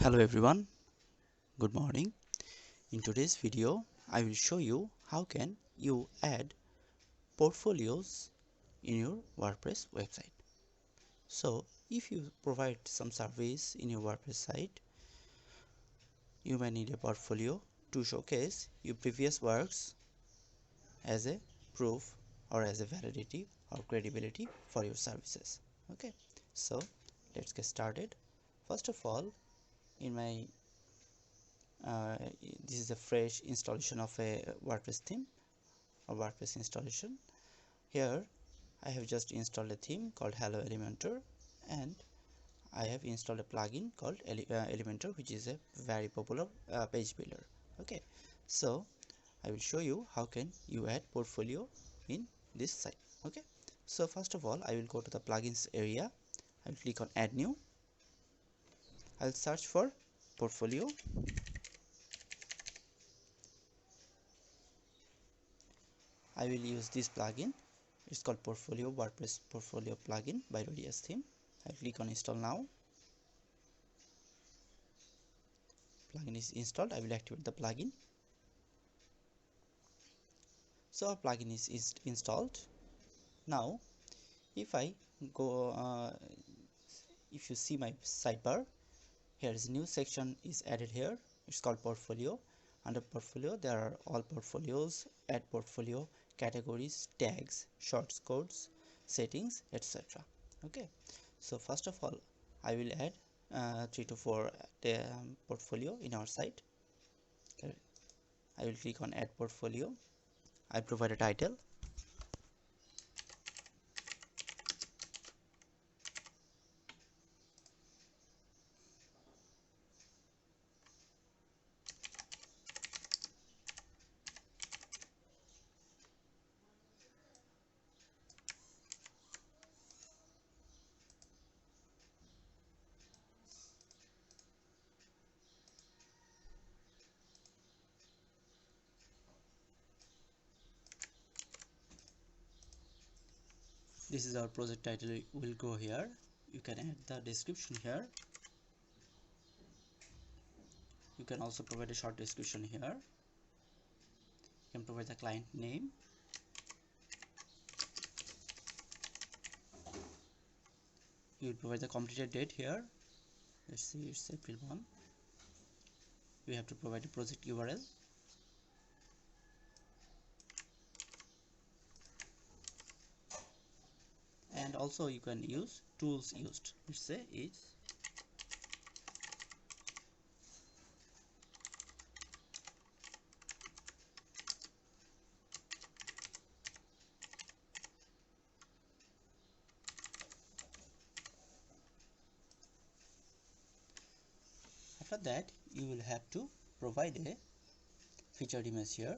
Hello everyone, good morning. In today's video, I will show you how can you add portfolios in your WordPress website. So if you provide some service in your WordPress site, you may need a portfolio to showcase your previous works as a proof or as a validity or credibility for your services. Okay, so let's get started. First of all, in my uh, this is a fresh installation of a WordPress theme or WordPress installation. Here I have just installed a theme called Hello Elementor, and I have installed a plugin called Elementor, which is a very popular page builder. Okay, so I will show you how can you add portfolio in this site. Okay, so first of all I will go to the plugins area. I will click on add new. I'll search for portfolio. I will use this plugin. It's called Portfolio WordPress Portfolio plugin by Radius theme. I click on install now. Plugin is installed. I will activate the plugin. So our plugin is installed. Now if I go if you see my sidebar, here is new section is added here. It's called portfolio. Under portfolio there are all portfolios, add portfolio, categories, tags, shorts codes, settings, etc. Okay, so first of all I will add 3 to 4 portfolio in our site. Okay. I will click on add portfolio. I provide a title. This is our project title. Will go here. You can add the description here. You can also provide a short description here. You can provide the client name. You will provide the completed date here. Let's see, it's April 1. We have to provide a project URL. And also you can use tools used. Let's say is after that you will have to provide a featured image here.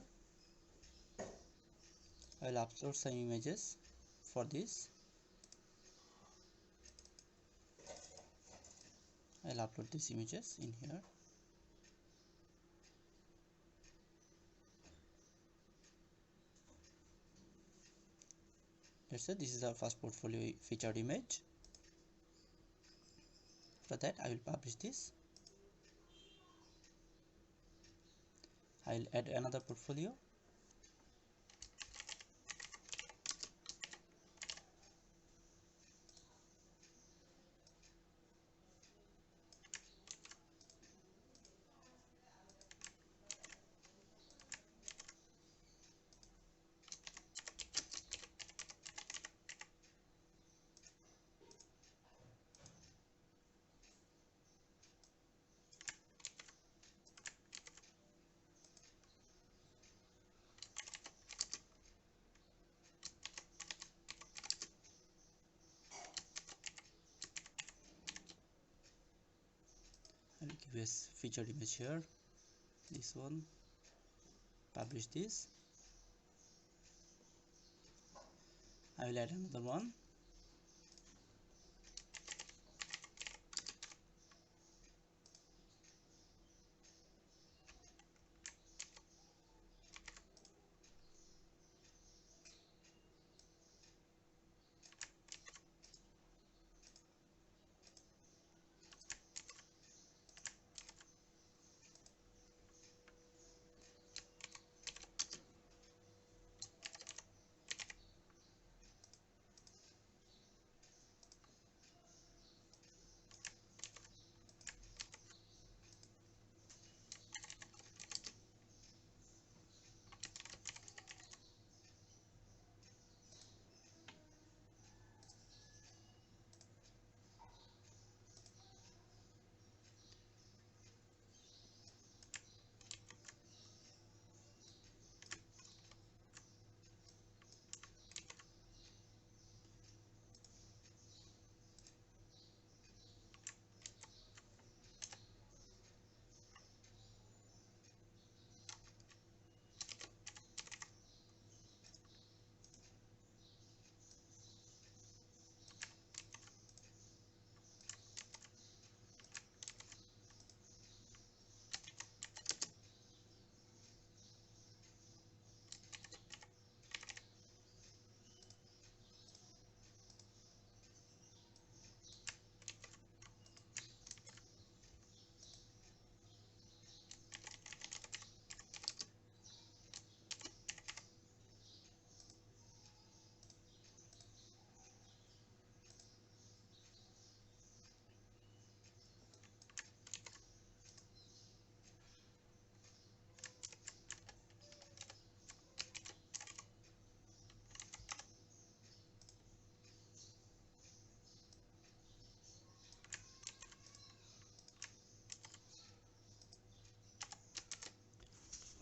I will upload some images for this. I'll upload these images in here. Let's say this is our first portfolio featured image. After that I will publish this. I'll add another portfolio. I will give a featured image here. This one. Publish this. I will add another one.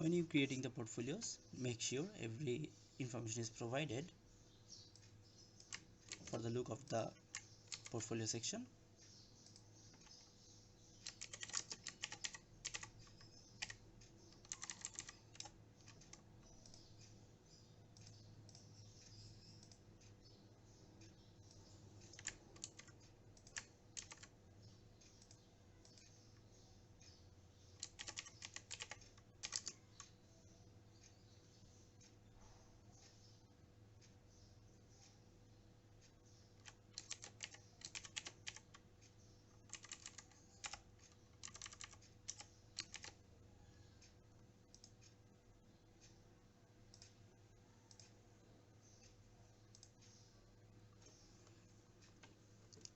When you creating the portfolios, make sure every information is provided for the look of the portfolio section.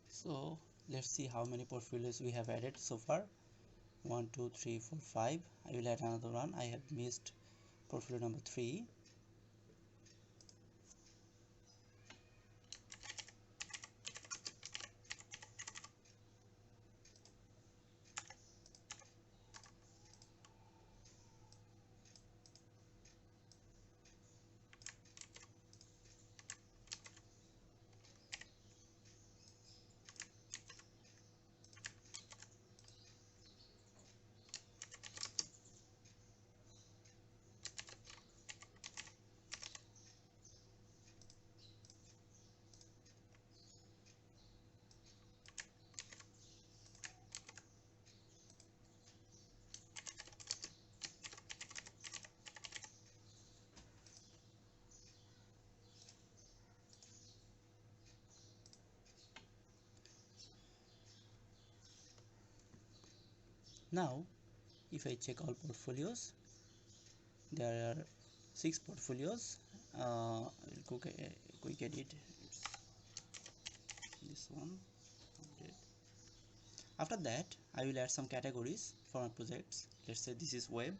So let's see how many portfolios we have added so far. 1 2 3 4 5. I will add another one. I have missed portfolio number 3. Now if I check all portfolios, there are 6 portfolios. I'll quick edit. It's this one. Update. After that, I will add some categories for my projects. Let's say this is web.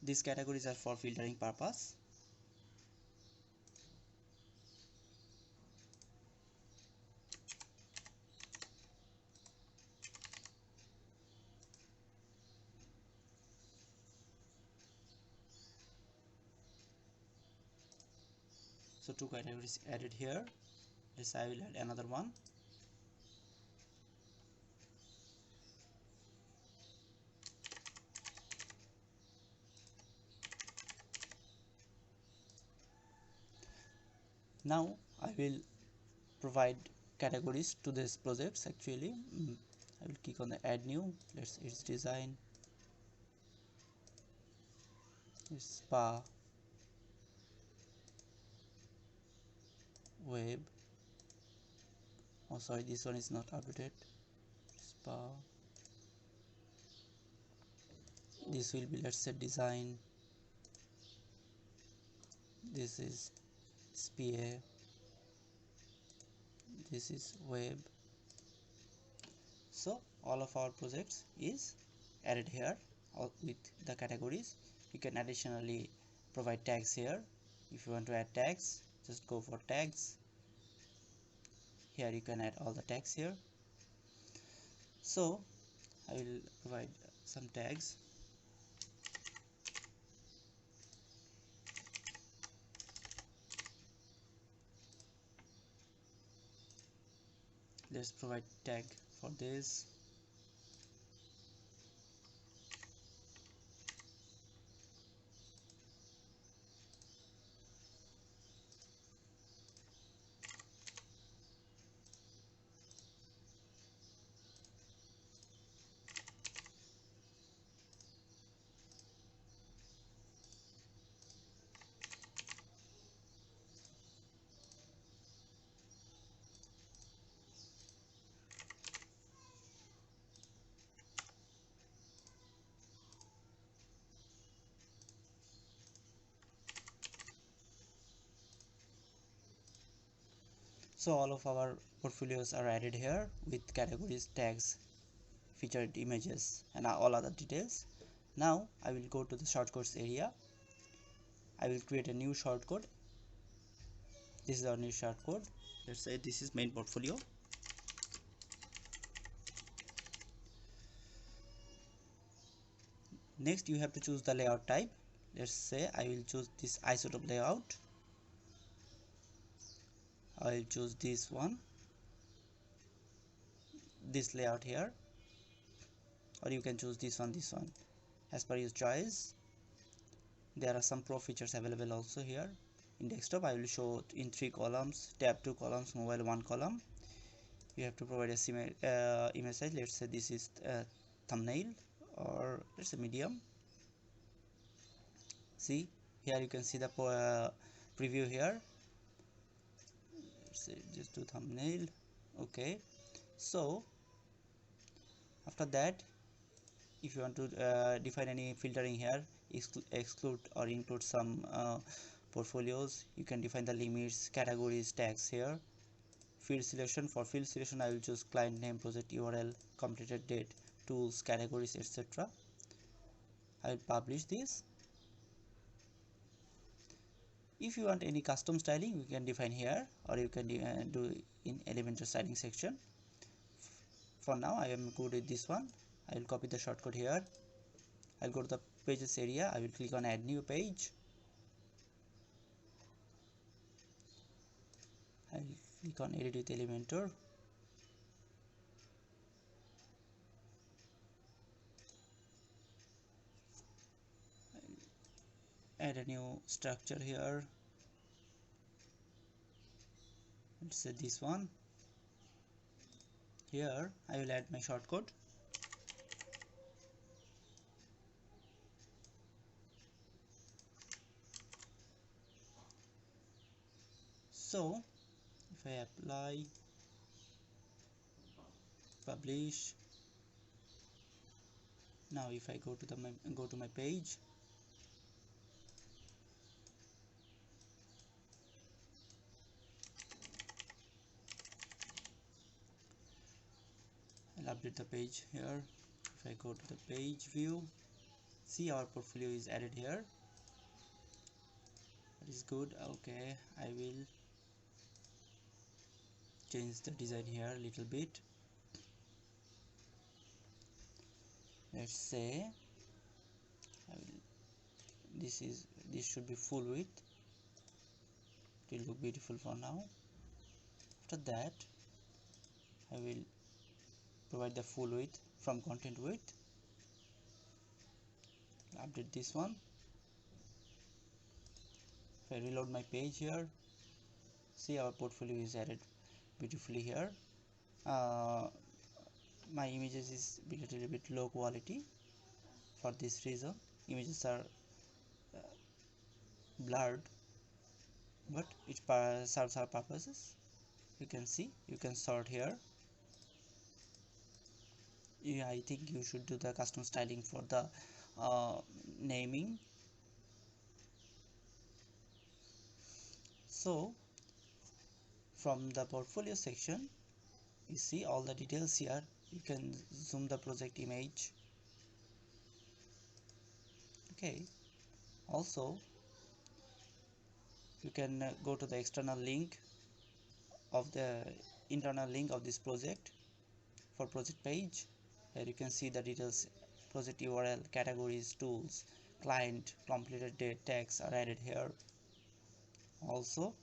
These categories are for filtering purpose. So 2 categories added here. This I will add another one. Now I will provide categories to these projects actually. I will click on the add new. It's design, it's spa, web. Oh sorry, this one is not updated. Spa. This will be, let's say, design. This is SPA. This is web. So all of our projects is added here with the categories. You can additionally provide tags here. If you want to add tags, just go for tags. Here you can add all the tags here. So I will provide some tags. Let's provide tag for this. So all of our portfolios are added here with categories, tags, featured images and all other details. Now I will go to the shortcodes area. I will create a new shortcode. This is our new shortcode. Let's say this is main portfolio. Next you have to choose the layout type. Let's say I will choose this isotope layout. I will choose this one, this layout here, or you can choose this one as per your choice. There are some pro features available also here. In desktop I will show in 3 columns, tab 2 columns, mobile 1 column. You have to provide a image size. Let's say this is thumbnail, or let's say medium. See, here you can see the preview here. Let's say just do thumbnail. Okay, so after that, if you want to define any filtering here, exclude or include some portfolios, you can define the limits, categories, tags here. Field selection, for field selection I will choose client name, project URL, completed date, tools, categories, etc. I will publish this. If you want any custom styling, you can define here, or you can do in Elementor styling section. For now I am good with this one. I will copy the shortcut here. I'll go to the pages area. I will click on add new page. I'll click on edit with Elementor. Add a new structure here. Let's say this one. Here I will add my shortcode. So if I apply, publish, now if I go to my page, I'll update the page here. If I go to the page view, see our portfolio is added here. That is good. Okay, I will change the design here a little bit. Let's say this should be full width. It will look beautiful for now. After that I will provide the full width from content width. Update this one. If I reload my page here, see our portfolio is added beautifully here. My images is a little bit low quality. For this reason images are blurred, but it serves our purposes. You can see, you can sort here. Yeah, I think you should do the custom styling for the naming. So from the portfolio section, you see all the details here. You can zoom the project image. Okay, also you can go to the external link of the internal link of this project for project page. Here you can see the details, project URL, categories, tools, client, completed date, tags are added here. Also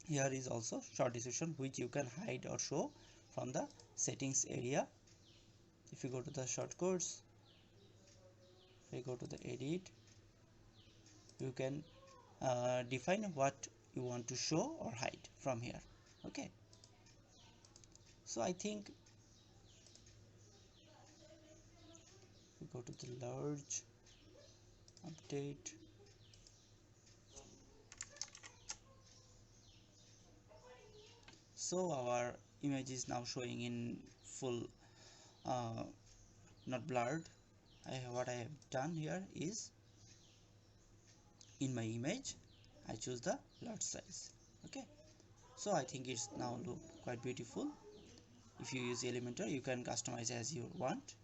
here is also short description, which you can hide or show from the settings area. If you go to the shortcodes, if I go to the edit, you can define what you want to show or hide from here. Okay, so I think we go to the large, update, so our image is now showing in full, not blurred. What I have done here is, in my image I choose the large size. Okay, so I think it's now look quite beautiful. If you use Elementor, you can customize as you want,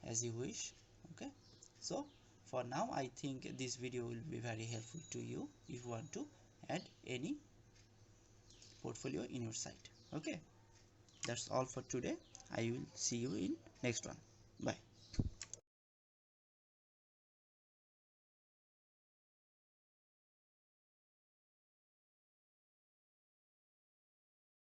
as you wish. Okay, so for now I think this video will be very helpful to you if you want to add any portfolio in your site. Okay, that's all for today. I will see you in next one. Bye.